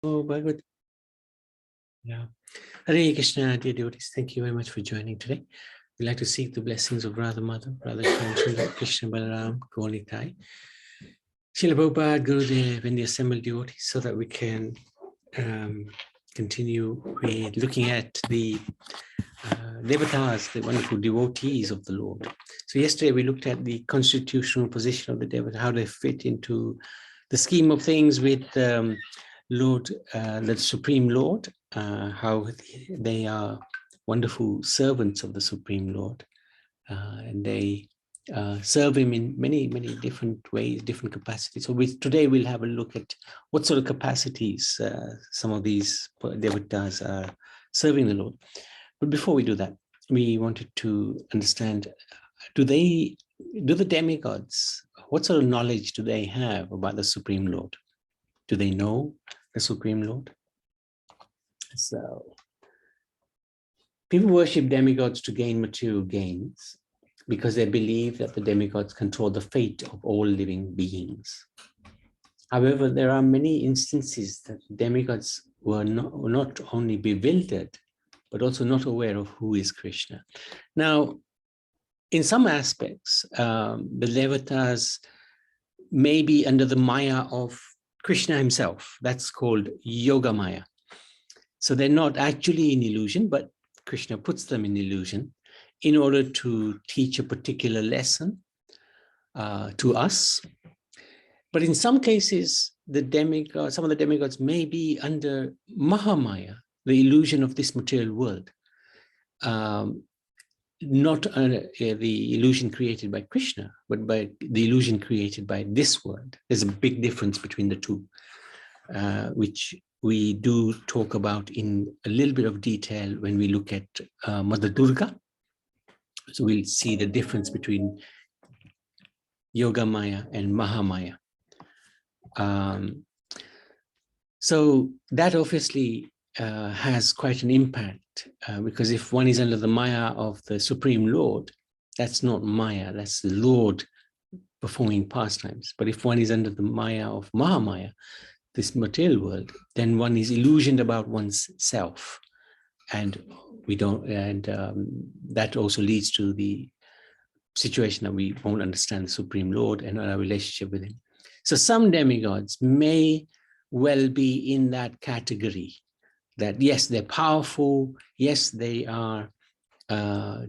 Oh, Bhagavad. Yeah. Hare Krishna, dear devotees. Thank you very much for joining today. We'd like to seek the blessings of Radha Mother, Radha Chandra, Krishna Balaram, Golitai, Srila Prabhupada, Gurudev, and the assembled devotees, so that we can continue with looking at the Devatas, the wonderful devotees of the Lord. So yesterday we looked at the constitutional position of the Devatas, how they fit into the scheme of things with Lord, the Supreme Lord, how they are wonderful servants of the Supreme Lord, and they serve him in many, many different ways, different capacities. So today we'll have a look at what sort of capacities some of these Devatas are serving the Lord. But before we do that, we wanted to understand, do the demigods, what sort of knowledge do they have about the Supreme Lord? Do they know the Supreme Lord? So people worship demigods to gain material gains because they believe that the demigods control the fate of all living beings. However, there are many instances that demigods were not only bewildered, but also not aware of who is Krishna. Now, in some aspects, the Devatas may be under the Maya of Krishna himself. That's called Yoga Maya. So they're not actually in illusion, but Krishna puts them in illusion in order to teach a particular lesson to us. But in some cases, some of the demigods may be under Mahamaya, the illusion of this material world, not the illusion created by Krishna, but by the illusion created by this world. There's a big difference between the two, which we do talk about in a little bit of detail when we look at Mother Durga. So we'll see the difference between Yoga Maya and Mahamaya. So that obviously has quite an impact, because if one is under the Maya of the Supreme Lord, that's not Maya, that's the Lord performing pastimes. But if one is under the Maya of Mahamaya, this material world, then one is illusioned about one's self, and that also leads to the situation that we won't understand the Supreme Lord and our relationship with him. So some demigods may well be in that category, that yes, they're powerful, yes, they are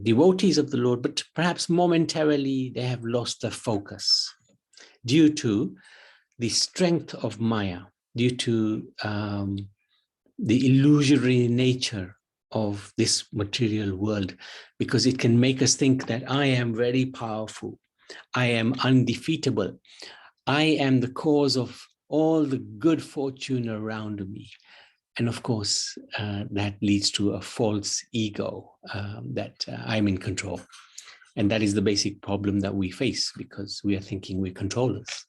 devotees of the Lord, but perhaps momentarily they have lost their focus due to the strength of Maya, due to the illusory nature of this material world, because it can make us think that I am very powerful, I am undefeatable, I am the cause of all the good fortune around me. And of course, that leads to a false ego that I'm in control. And that is the basic problem that we face, because we are thinking we're controllers.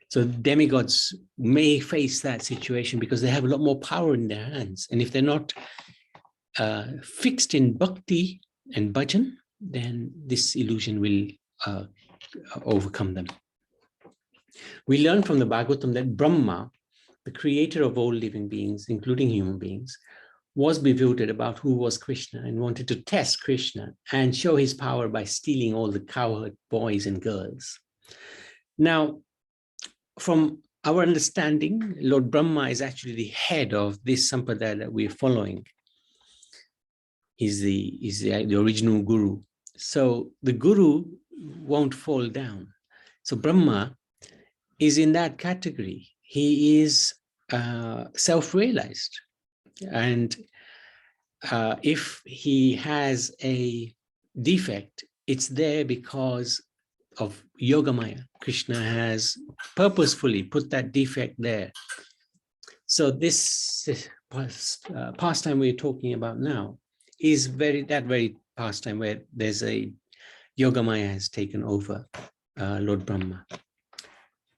So demigods may face that situation because they have a lot more power in their hands. And if they're not fixed in bhakti and bhajan, then this illusion will overcome them. We learn from the Bhagavatam that Brahma, the creator of all living beings, including human beings, was bewildered about who was Krishna and wanted to test Krishna and show his power by stealing all the cowherd boys and girls. Now, from our understanding, Lord Brahma is actually the head of this sampradaya that we're following. He's the original guru. So the guru won't fall down. So Brahma is in that category. He is self-realized. And if he has a defect, it's there because of Yoga Maya. Krishna has purposefully put that defect there. So this pastime we're talking about now is that very pastime where there's a Yoga Maya has taken over Lord Brahma.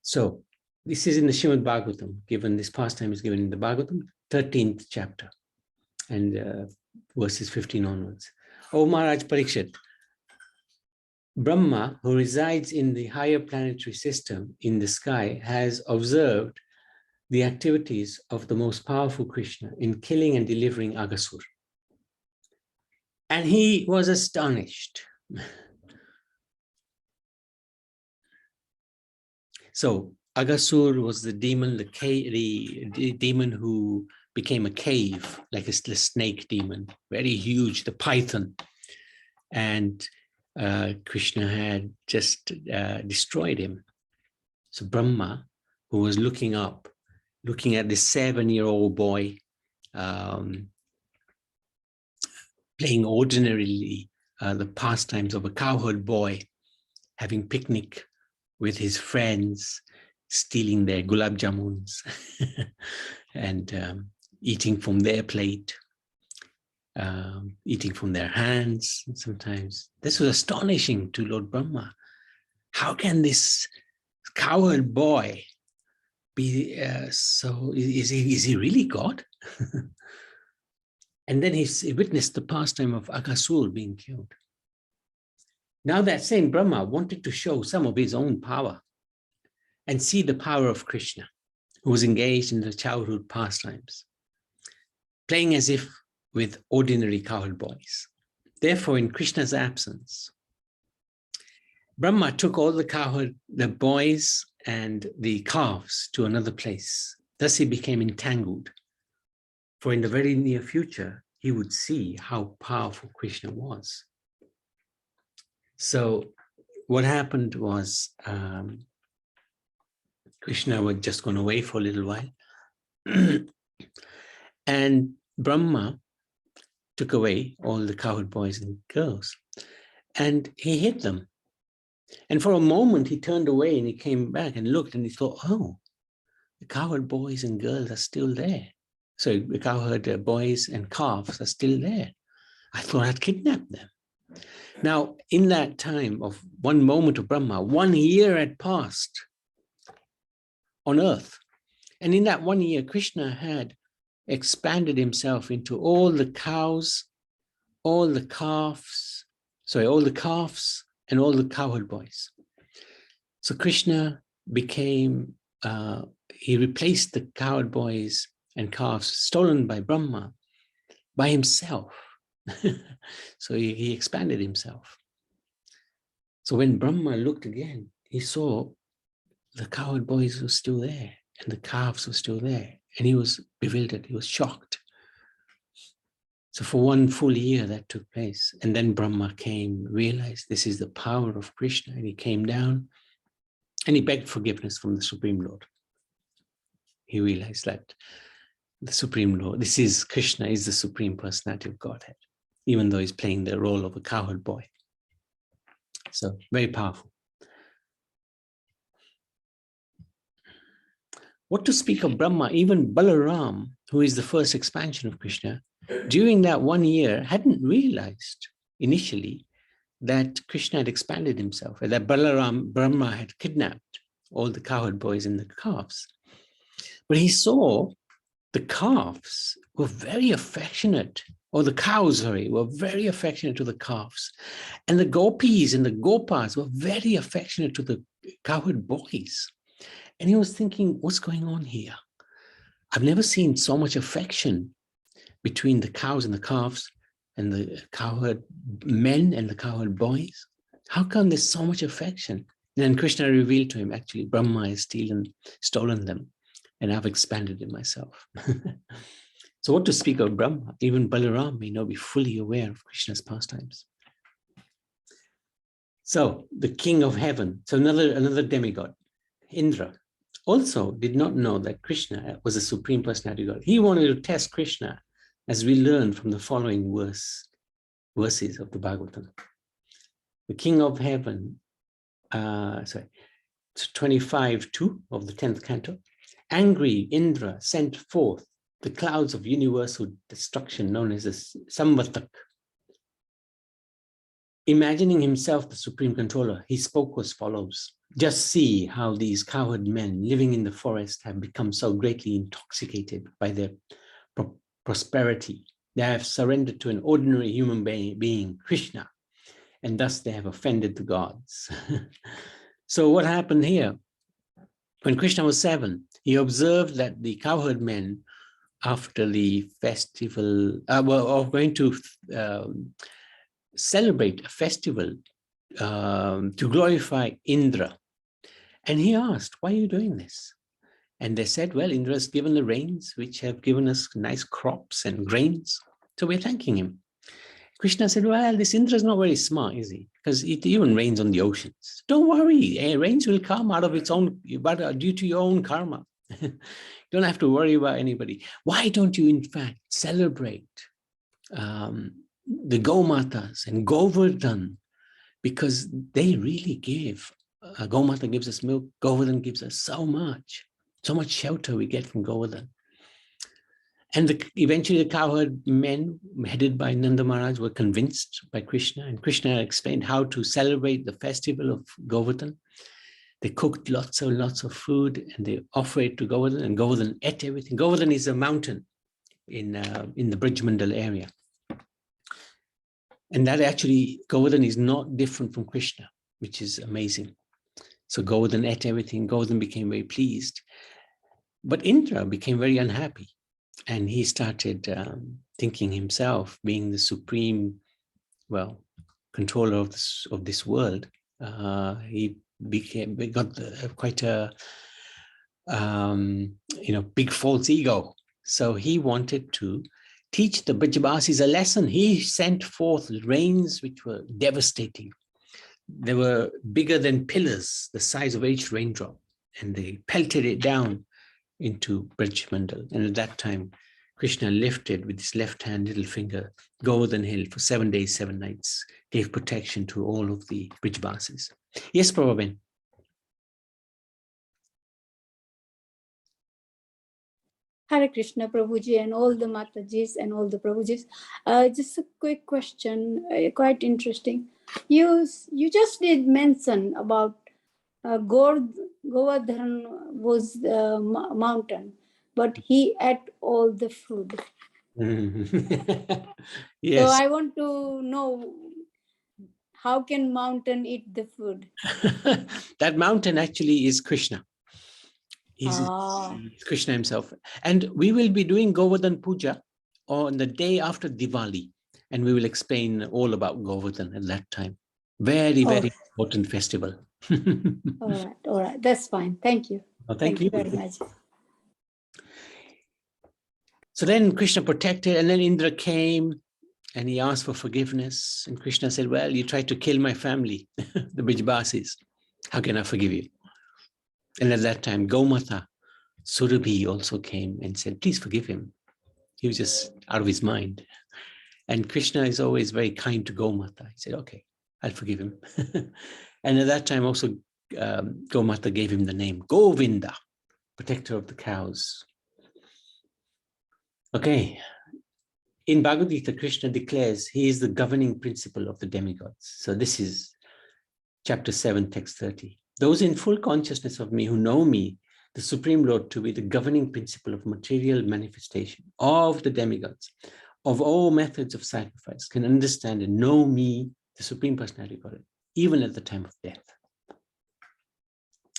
So this is in the Srimad Bhagavatam, given this pastime is given in the Bhagavatam, 13th chapter, and verses 15 onwards. O Maharaj Parikshit, Brahma, who resides in the higher planetary system in the sky, has observed the activities of the most powerful Krishna in killing and delivering Aghasur. And he was astonished. So Aghasur was the demon, the demon who became a cave, like a snake demon, very huge, the python. And Krishna had just destroyed him. So Brahma, who was looking up, looking at this 7-year-old boy playing ordinarily the pastimes of a cowherd boy, having picnic with his friends, stealing their gulab jamuns and eating from their plate, eating from their hands sometimes. This was astonishing to Lord Brahma. How can this cowherd boy be so? Is he really God? And then he witnessed the pastime of Aghasur being killed. Now that same Brahma wanted to show some of his own power and see the power of Krishna, who was engaged in the childhood pastimes, playing as if with ordinary cowherd boys. Therefore, in Krishna's absence, Brahma took all the boys and the calves to another place. Thus he became entangled. For in the very near future, he would see how powerful Krishna was. So what happened was Krishna was just gone away for a little while. And Brahma took away all the cowherd boys and girls and he hid them. And for a moment he turned away and he came back and looked and he thought, oh, the cowherd boys and girls are still there. So the cowherd boys and calves are still there. I thought I'd kidnapped them. Now, in that time of one moment of Brahma, 1 year had passed on earth. And in that 1 year, Krishna had expanded himself into all the cows, all the calves and all the cowherd boys. So Krishna became, he replaced the cowherd boys and calves stolen by Brahma by himself. So he expanded himself. So when Brahma looked again, he saw the cowherd boys were still there and the calves were still there. And he was bewildered, he was shocked. So for 1 full year that took place. And then Brahma came, realized this is the power of Krishna. And he came down and he begged forgiveness from the Supreme Lord. He realized that the Supreme Lord, this is Krishna, is the Supreme Personality of Godhead, even though he's playing the role of a cowherd boy. So very powerful. What to speak of Brahma, even Balaram, who is the first expansion of Krishna, during that 1 year hadn't realized initially that Krishna had expanded himself, and that Brahma had kidnapped all the cowherd boys and the calves. But he saw the calves were very affectionate, or the cows, sorry, were very affectionate to the calves. And the gopis and the gopas were very affectionate to the cowherd boys. And he was thinking, what's going on here? I've never seen so much affection between the cows and the calves and the cowherd men and the cowherd boys. How come there's so much affection? And then Krishna revealed to him, actually, Brahma has stolen them, and I've expanded it myself. So what to speak of Brahma? Even Balaram may not be fully aware of Krishna's pastimes. So the king of heaven, so another demigod, Indra, also did not know that Krishna was a supreme personality God. He wanted to test Krishna, as we learn from the following verses of the Bhagavatam. The king of heaven, 25:2 of the 10th canto. Angry Indra sent forth the clouds of universal destruction known as the Samvatak. Imagining himself the supreme controller, he spoke as follows. Just see how these cowherd men living in the forest have become so greatly intoxicated by their prosperity. They have surrendered to an ordinary human being, Krishna, and thus they have offended the gods. So what happened here? When Krishna was 7, he observed that the cowherd men, after the festival, were going to celebrate a festival to glorify Indra. And he asked, why are you doing this? And they said, well, Indra has given the rains, which have given us nice crops and grains. So we're thanking him. Krishna said, well, this Indra is not very smart, is he? Because it even rains on the oceans. Don't worry, rains will come out of its own, but due to your own karma. You don't have to worry about anybody. Why don't you, in fact, celebrate the Gomatas and Govardhan? Because they really give. Gomata gives us milk, Govardhan gives us so much shelter we get from Govardhan. And eventually the cowherd men, headed by Nanda Maharaj, were convinced by Krishna, and Krishna explained how to celebrate the festival of Govardhan. They cooked lots of food and they offered it to Govardhan, and Govardhan ate everything. Govardhan is a mountain in the Brijmandal area. And that actually, Govardhan is not different from Krishna, which is amazing. So Govardhan ate everything. Govardhan became very pleased. But Indra became very unhappy. And he started thinking himself, being the supreme, controller of this world. He got quite a, big false ego. So he wanted to teach the Brajavasis a lesson. He sent forth rains which were devastating. They were bigger than pillars, the size of each raindrop, and they pelted it down into Brijmandal. And at that time, Krishna lifted with his left hand little finger Govardhan Hill for 7 days, 7 nights, gave protection to all of the Brijvasis. Yes, Prabhupada. Hare Krishna, Prabhuji, and all the Matajis and all the Prabhujis. Just a quick question, quite interesting. You just did mention about Govardhan was the mountain, but he ate all the food. Yes. So I want to know, how can mountain eat the food? That mountain actually is Krishna. He's Krishna himself. And we will be doing Govardhan Puja on the day after Diwali. And we will explain all about Govardhan at that time. Very, very important festival. All right. That's fine. Thank you. Well, thank you very much. So then Krishna protected, and then Indra came and he asked for forgiveness. And Krishna said, well, you tried to kill my family, the Brijbasis. How can I forgive you? And at that time, Gomata, Surabhi also came and said, please forgive him. He was just out of his mind. And Krishna is always very kind to Gomata. He said, okay, I'll forgive him. And at that time also, Gomata gave him the name Govinda, protector of the cows. Okay. In Bhagavad Gita, Krishna declares he is the governing principle of the demigods. So this is chapter 7, text 30. Those in full consciousness of me who know me, the Supreme Lord, to be the governing principle of material manifestation of the demigods, of all methods of sacrifice, can understand and know me, the Supreme Personality of Godhead, even at the time of death.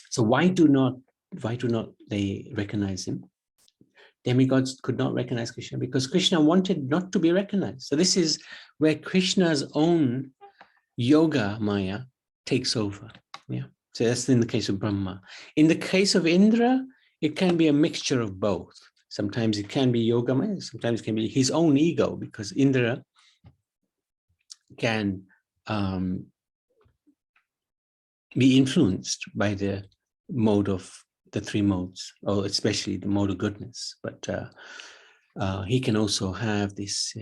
So why do not they recognize him? Demigods could not recognize Krishna because Krishna wanted not to be recognized. So this is where Krishna's own yoga maya takes over. Yeah. So that's in the case of Brahma. In the case of Indra, it can be a mixture of both. Sometimes it can be yoga maya, sometimes it can be his own ego, because Indra can be influenced by the mode of the three modes, or especially the mode of goodness. But he can also have this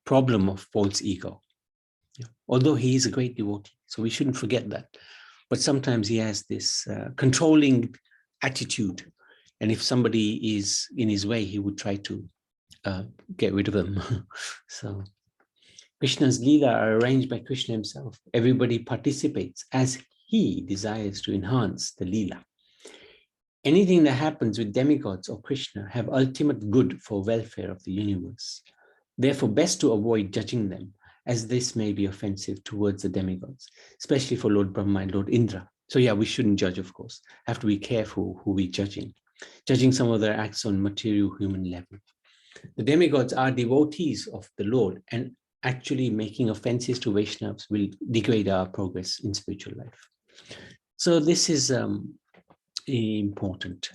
problem of false ego. Yeah. Although he is a great devotee, so we shouldn't forget that. But sometimes he has this controlling attitude. And if somebody is in his way, he would try to get rid of them. So Krishna's Leela are arranged by Krishna himself. Everybody participates as he desires to enhance the Leela. Anything that happens with demigods or Krishna have ultimate good for welfare of the universe. Therefore, best to avoid judging them, as this may be offensive towards the demigods, especially for Lord Brahma and Lord Indra. So yeah, we shouldn't judge, of course. Have to be careful who we're judging. judging some of their acts on material human level. The demigods are devotees of the Lord, and actually making offenses to Vaishnavas will degrade our progress in spiritual life. So this is important.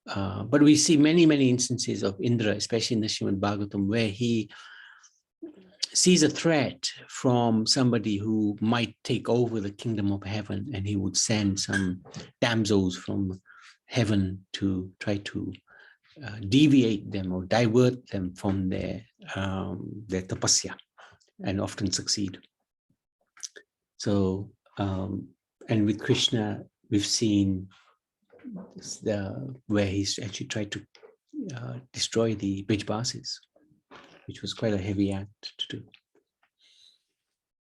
But we see many, many instances of Indra, especially in the Srimad Bhagavatam, where he sees a threat from somebody who might take over the kingdom of heaven, and he would send some damsels from heaven to try to deviate them or divert them from their tapasya, and often succeed. So, and with Krishna, we've seen where he's actually tried to destroy the Bijbasis, which was quite a heavy act to do.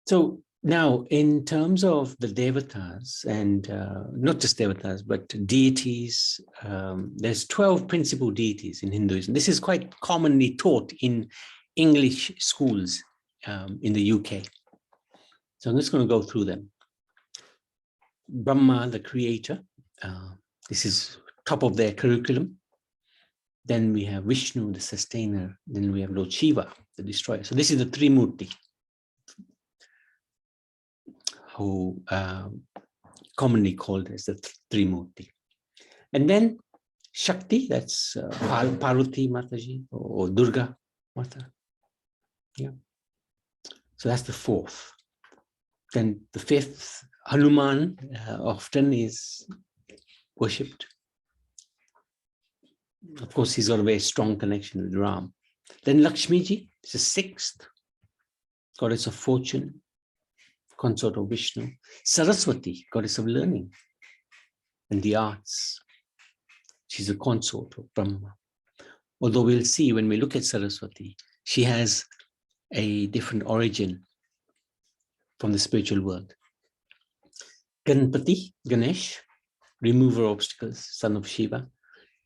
So now, in terms of the Devatas, and not just Devatas, but deities, there's 12 principal deities in Hinduism. This is quite commonly taught in English schools in the UK. So I'm just going to go through them. Brahma, the creator. This is top of their curriculum. Then we have Vishnu, the sustainer. Then we have Lord Shiva, the destroyer. So this is the Trimurti, who commonly called as the Trimurti. And then Shakti, that's Parvati Mataji or Durga Mata. Yeah. So that's the fourth. Then the fifth, Hanuman, often is worshipped. Of course, he's got a very strong connection with Ram. Then Lakshmiji is the sixth, goddess of fortune, consort of Vishnu. Saraswati, goddess of learning and the arts. She's a consort of Brahma. Although we'll see when we look at Saraswati, she has a different origin from the spiritual world. Ganpati, Ganesh, remover of obstacles, son of Shiva.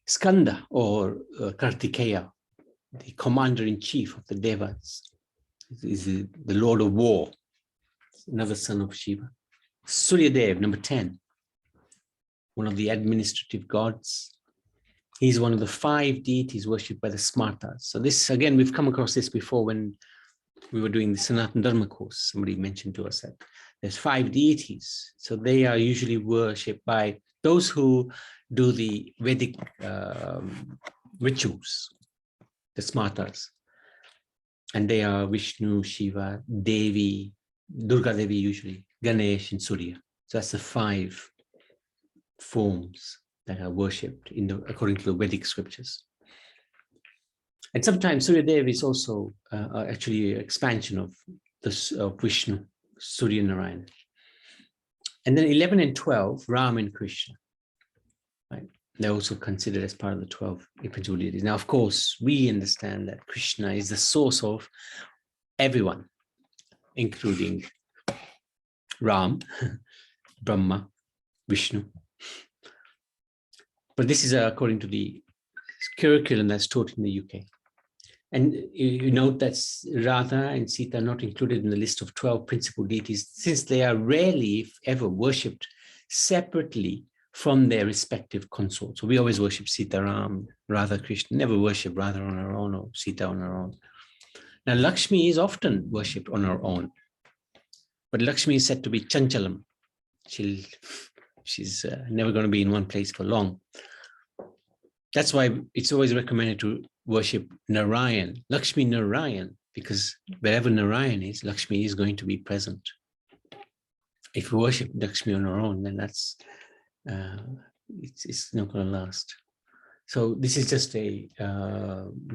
Skanda, or Kartikeya, the commander-in-chief of the Devas, is the lord of war, another son of Shiva. Suryadev, number 10, one of the administrative gods. He's one of the 5 deities worshipped by the Smartas. So this, again, we've come across this before when we were doing the Sanatana Dharma course. Somebody mentioned to us that there's 5 deities. So they are usually worshipped by those who do the Vedic rituals, the Smartas. And they are Vishnu, Shiva, Devi, Durga Devi usually, Ganesh and Surya. So that's the 5 forms that are worshipped according to the Vedic scriptures. And sometimes Surya Dev is also actually an expansion of Vishnu, Surya Narayan. And then 11 and 12, Ram and Krishna. Right? They're also considered as part of the 12 principal deities. Now, of course, we understand that Krishna is the source of everyone, including Ram, Brahma, Vishnu. But this is according to the curriculum that's taught in the UK. And you note that Radha and Sita are not included in the list of 12 principal deities, since they are rarely, if ever, worshipped separately from their respective consorts. So we always worship Sita, Ram, Radha, Krishna, never worship Radha on her own or Sita on her own. Now, Lakshmi is often worshipped on her own, but Lakshmi is said to be chanchalam. She's never going to be in one place for long. That's why it's always recommended to worship Narayan, Lakshmi Narayan, because wherever Narayan is, Lakshmi is going to be present. If we worship Lakshmi on our own, then that's it's not going to last. So this is just a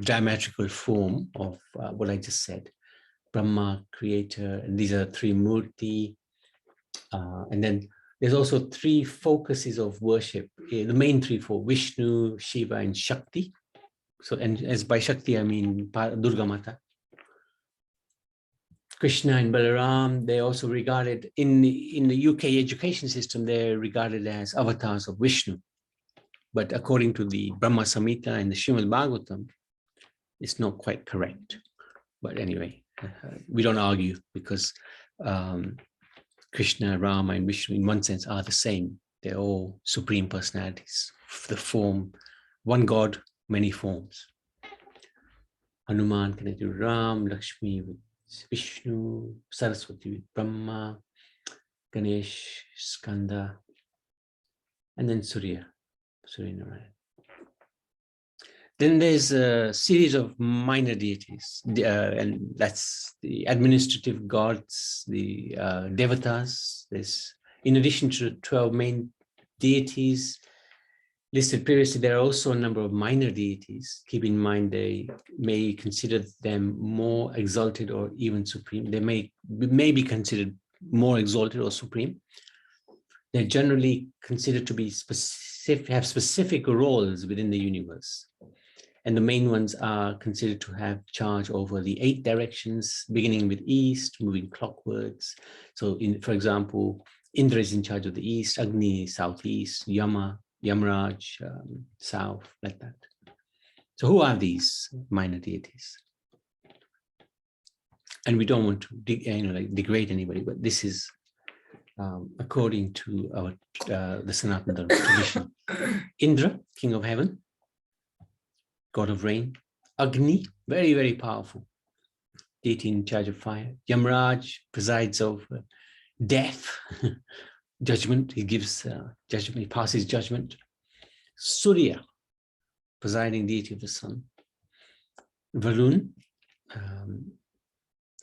diametrical form of what I just said. Brahma, creator, and these are 3 murti. And then there's also 3 focuses of worship. The main 3 for Vishnu, Shiva, and Shakti. So, and as by Shakti, I mean Durga Mata. Krishna and Balaram, they're also regarded in the UK education system, they're regarded as avatars of Vishnu. But according to the Brahma Samhita and the Srimad Bhagavatam, it's not quite correct. But anyway, we don't argue because Krishna, Rama, and Vishnu, in one sense, are the same. They're all supreme personalities. The form one God, many forms. Hanuman connected with Ram, Lakshmi with Vishnu, Saraswati with Brahma, Ganesh, Skanda, and then Surya Narayan. Then there's a series of minor deities, and that's the administrative gods, the Devatas. There's, in addition to 12 main deities listed previously, there are also a number of minor deities. Keep in mind, they may consider them more exalted or even supreme. They may be considered more exalted or supreme. They're generally considered to be have specific roles within the universe. And the main ones are considered to have charge over the 8 directions, beginning with east, moving clockwards. So, for example, Indra is in charge of the east, Agni, southeast, Yamaraj, south, like that. So who are these minor deities? And we don't want to degrade anybody, but this is according to our the Sanatana tradition. Indra, king of heaven, god of rain. Agni, very, very powerful deity in charge of fire. Yamaraj presides over death, judgment. He gives judgment, he passes judgment. Surya, presiding deity of the sun. Varun,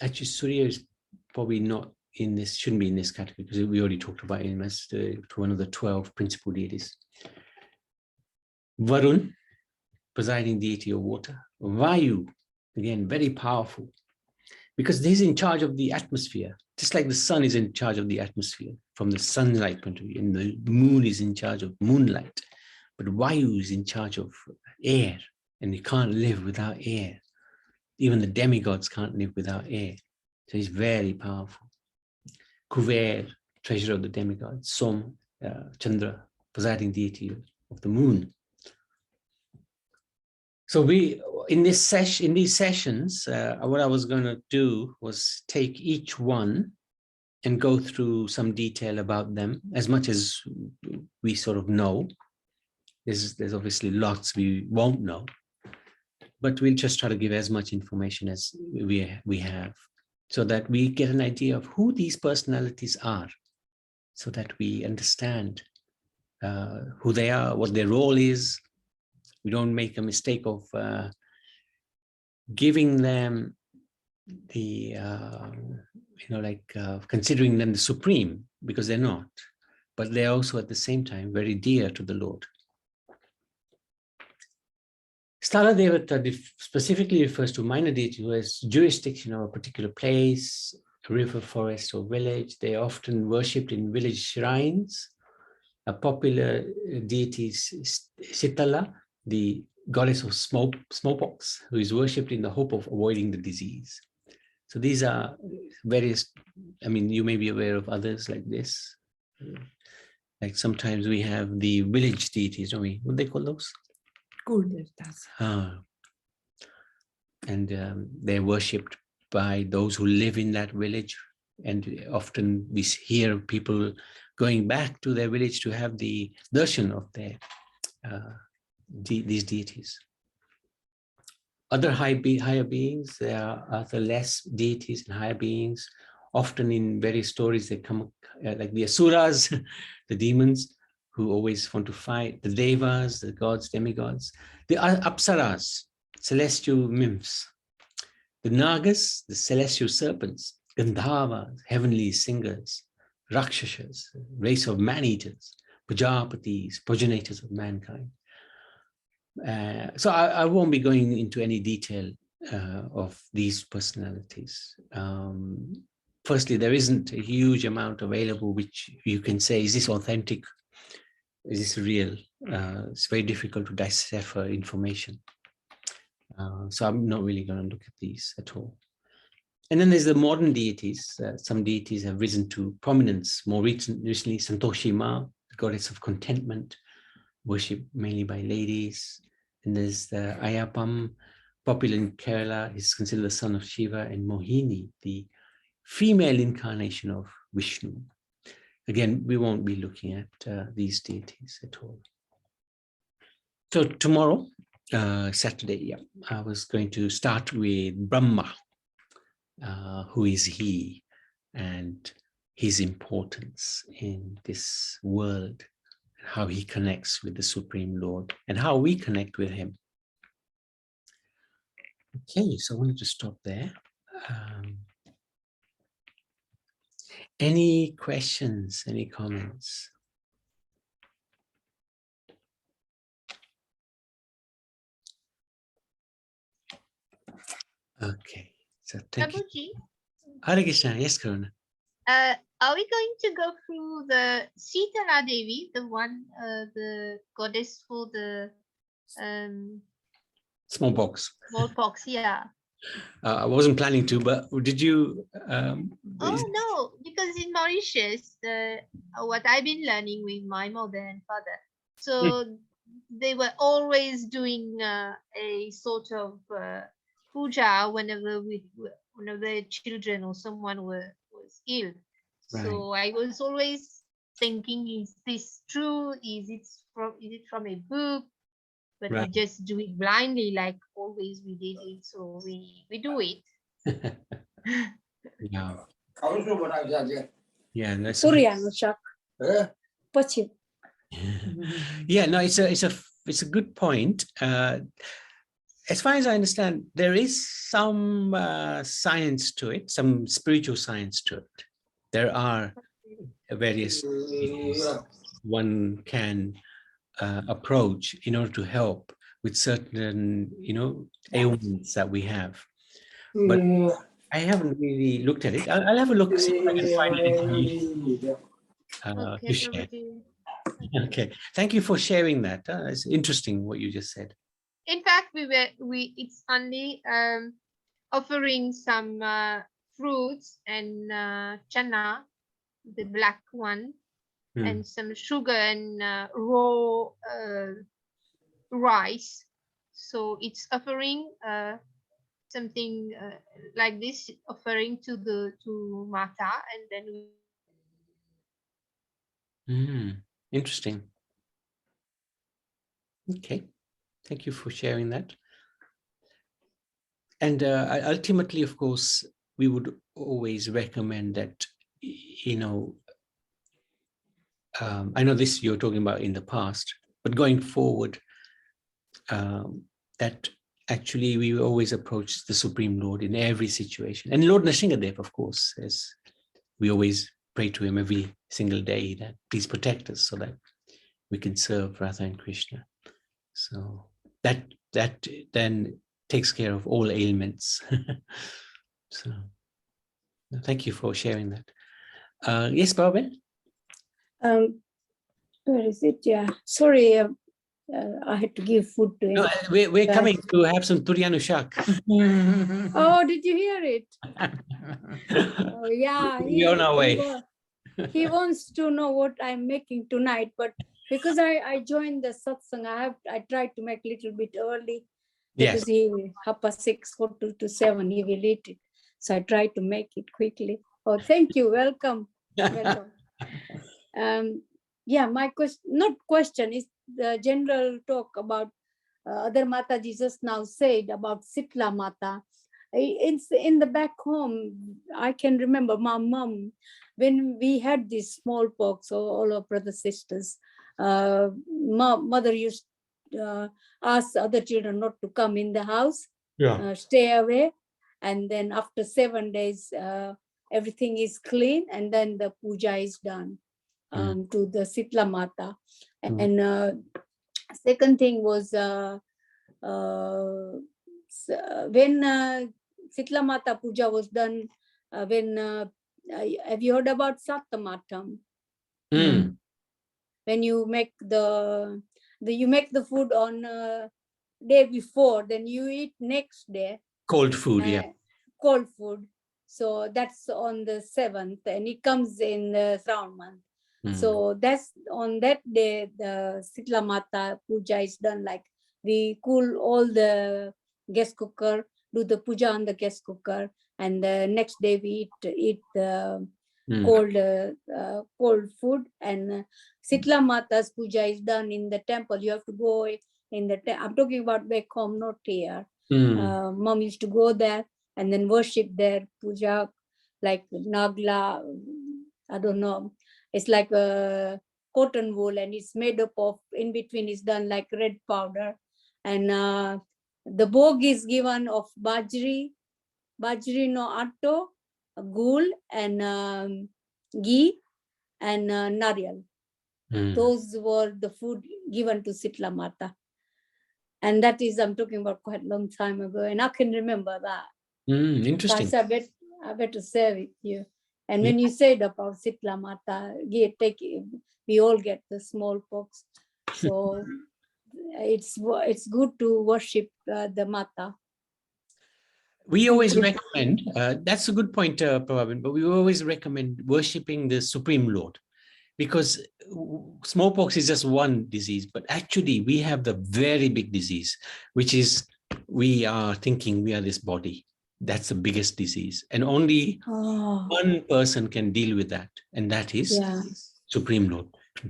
actually Surya is probably not in this, shouldn't be in this category because we already talked about him as one of the 12 principal deities. Varun, presiding deity of water. Vayu, again, very powerful because he's in charge of the atmosphere, just like the sun is in charge of the atmosphere from the sunlight point of view, and the moon is in charge of moonlight. But Vayu is in charge of air, and you can't live without air. Even the demigods can't live without air. So he's very powerful. Kuver, treasurer of the demigods. Som, Chandra, presiding deity of the moon. So in these sessions, what I was going to do was take each one and go through some detail about them, as much as we sort of know. There's obviously lots we won't know, but we'll just try to give as much information as we have, so that we get an idea of who these personalities are, so that we understand who they are, what their role is. We don't make a mistake of giving them the, considering them the supreme, because they're not, but they're also at the same time very dear to the Lord. Sthala Devata specifically refers to minor deity who has jurisdiction over a particular place, a river, forest, or village. They are often worshipped in village shrines. A popular deity is Sitala, the goddess of smallpox, who is worshipped in the hope of avoiding the disease. So these are various, you may be aware of others like this. Like sometimes we have the village deities, don't we? What do they call those? Devatas. And they're worshipped by those who live in that village. And often we hear people going back to their village to have the darshan of their these deities. Other higher beings, there are other less deities and higher beings. Often in various stories, they come like the asuras, the demons, who always want to fight, the devas, the gods, demigods, the apsaras, celestial nymphs, the nagas, the celestial serpents, gandharvas, heavenly singers, rakshasas, race of man-eaters, prajapatis, progenitors of mankind. So I won't be going into any detail of these personalities. Firstly, there isn't a huge amount available which you can say, is this authentic? Is this real? It's very difficult to decipher information. So I'm not really going to look at these at all. And then there's the modern deities. Some deities have risen to prominence more recently. Santoshi Ma, the goddess of contentment, worshipped mainly by ladies. And there's the Ayapam, popular in Kerala, is considered the son of Shiva, and Mohini, the female incarnation of Vishnu. Again, we won't be looking at these deities at all. So tomorrow, Saturday, yeah, I was going to start with Brahma. Who is he and his importance in this world, how he connects with the Supreme Lord and how we connect with him. Okay, so I wanted to stop there. Any questions, any comments? Okay, so thank you. Hare Krishna, yes, Karuna. Are we going to go through the Sitara Devi, the one, the goddess for the Smallpox. smallpox? Yeah. I wasn't planning to, but did you? Oh no, because in Mauritius, what I've been learning with my mother and father, so they were always doing a sort of puja whenever the children or someone was ill. Right. So I was always thinking, is this true? Is it from a book? But Right. we just do it blindly, like always we did it. So we do it. Yeah. Yeah, that's yeah, no, it's a good point. As far as I understand, there is some science to it, some spiritual science to it. There are various ways one can approach in order to help with certain, ailments that we have. But I haven't really looked at it. I'll have a look, see if I can find anything to share. Okay, thank you for sharing that. It's interesting what you just said. In fact, it's only offering some fruits and chana, the black one, and some sugar and raw rice. So it's offering something like this, offering to Mata, and then Interesting. Okay, thank you for sharing that. And ultimately, of course, we would always recommend that, I know this you're talking about in the past, but going forward, that actually we always approach the Supreme Lord in every situation. And Lord Nrsingadev, of course, as we always pray to him every single day that please protect us so that we can serve Radha and Krishna. So that then takes care of all ailments. So thank you for sharing that. Yes, Barbara? Where is it? Yeah, sorry, I had to give food to him. No, we're coming to have some Turianu Shak. Oh, did you hear it? Oh, yeah. We're on our way. He wants to know what I'm making tonight, but because I joined the satsang, I tried to make a little bit early because he 6, 4 to 7, he will eat it. So I tried to make it quickly. Oh, thank you. Welcome. Welcome. Yeah, my question is the general talk about other Mata Jesus now said about Sitla Mata. It's in the back home. I can remember my mom when we had this smallpox, all our brothers sisters. Mother used to ask other children not to come in the house, stay away, and then after 7 days, everything is clean, and then the puja is done to the Sitla Mata. And second thing was when Sitla Mata puja was done, have you heard about Satamatam? When you make the food on day before, then you eat next day. Cold food, cold food. So that's on the 7th, and it comes in the Shravan month. So that's on that day, the Sitla Mata puja is done. Like we cool all the gas cooker, do the puja on the gas cooker, and the next day we eat the cold food. And Sitla Mata's puja is done in the temple. You have to go I'm talking about back home, not here. Mm. Mom used to go there and then worship there, puja, like Nagla, I don't know. It's like a cotton wool and it's made up of, in between is done like red powder. And the bhog is given of bajri no atto, gul and ghee and nariyal. Mm. Those were the food given to Sitla Mata. And that is, I'm talking about quite a long time ago, and I can remember that. Interesting. So I better share with you. And when you said about Sitla Mata, we all get the smallpox. So it's good to worship the Mata. We always recommend, that's a good point, Prabhavin, but we always recommend worshipping the Supreme Lord, because smallpox is just one disease, but actually we have the very big disease, which is we are thinking we are this body. That's the biggest disease. And only one person can deal with that, and that is Supreme Lord.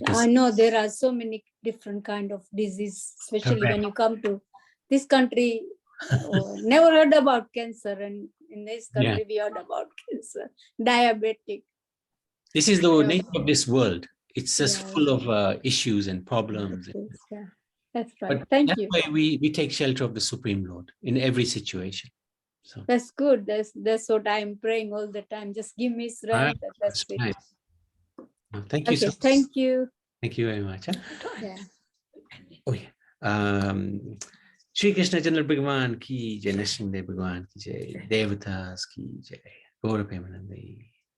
I know there are so many different kind of disease, especially when you come to this country. Never heard about cancer, and in this country we heard about cancer, diabetic. This is the nature of this world. It's just full of issues and problems. Yeah, that's right. But Thank you. That's why we take shelter of the Supreme Lord in every situation. So that's good. That's what I'm praying all the time. Just give me strength. That's it. Right. Thank you so much. Thank you. Thank you very much. Yeah. Oh yeah. Shri Krishna Chandra Bhagwan ki jai, Nrsimha Bhagwan ki jai, Devatas ki jai, Gaura Premanande.